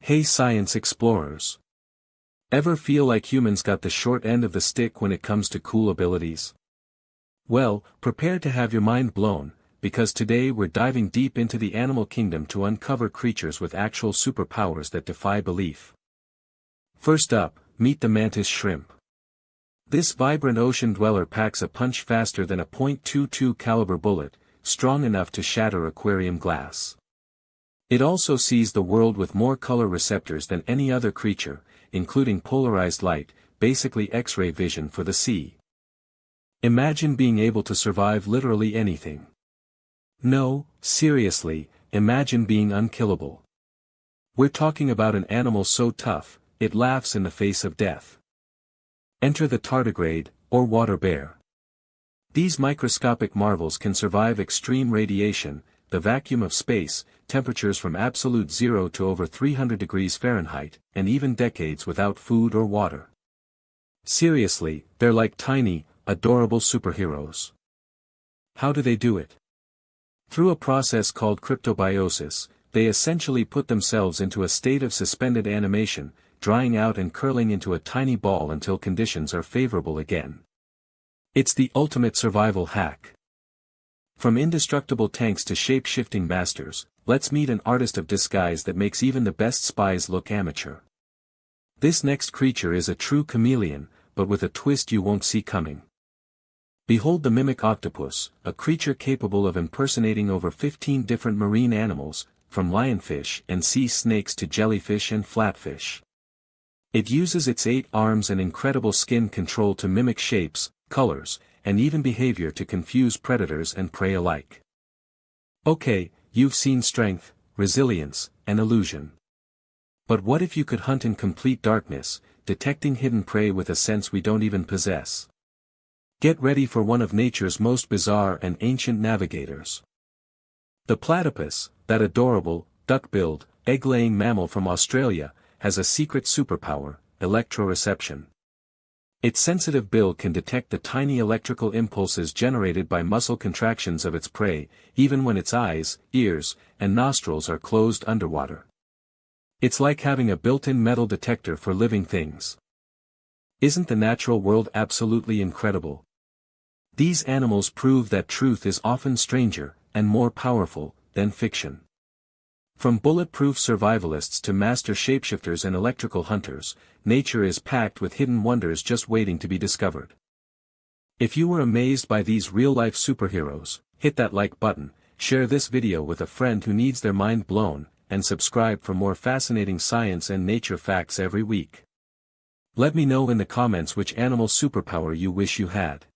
Hey science explorers! Ever feel like humans got the short end of the stick when it comes to cool abilities? Well, prepare to have your mind blown, because today we're diving deep into the animal kingdom to uncover creatures with actual superpowers that defy belief. First up, meet the Mantis Shrimp. This vibrant ocean dweller packs a punch faster than a .22 caliber bullet, strong enough to shatter aquarium glass. It also sees the world with more color receptors than any other creature, including polarized light, basically X-ray vision for the sea. Imagine being able to survive literally anything. No, seriously, imagine being unkillable. We're talking about an animal so tough, it laughs in the face of death. Enter the tardigrade, or water bear. These microscopic marvels can survive extreme radiation, the vacuum of space, temperatures from absolute zero to over 300 degrees Fahrenheit, and even decades without food or water. Seriously, they're like tiny, adorable superheroes. How do they do it? Through a process called cryptobiosis, they essentially put themselves into a state of suspended animation, drying out and curling into a tiny ball until conditions are favorable again. It's the ultimate survival hack. From indestructible tanks to shape-shifting masters, let's meet an artist of disguise that makes even the best spies look amateur. This next creature is a true chameleon, but with a twist you won't see coming. Behold the mimic octopus, a creature capable of impersonating over 15 different marine animals, from lionfish and sea snakes to jellyfish and flatfish. It uses its 8 arms and incredible skin control to mimic shapes, colors, and even behavior to confuse predators and prey alike. Okay, you've seen strength, resilience, and illusion. But what if you could hunt in complete darkness, detecting hidden prey with a sense we don't even possess? Get ready for one of nature's most bizarre and ancient navigators. The platypus, that adorable, duck-billed, egg-laying mammal from Australia, has a secret superpower, electroreception. Its sensitive bill can detect the tiny electrical impulses generated by muscle contractions of its prey, even when its eyes, ears, and nostrils are closed underwater. It's like having a built-in metal detector for living things. Isn't the natural world absolutely incredible? These animals prove that truth is often stranger, and more powerful, than fiction. From bulletproof survivalists to master shapeshifters and electrical hunters, nature is packed with hidden wonders just waiting to be discovered. If you were amazed by these real-life superheroes, hit that like button, share this video with a friend who needs their mind blown, and subscribe for more fascinating science and nature facts every week. Let me know in the comments which animal superpower you wish you had.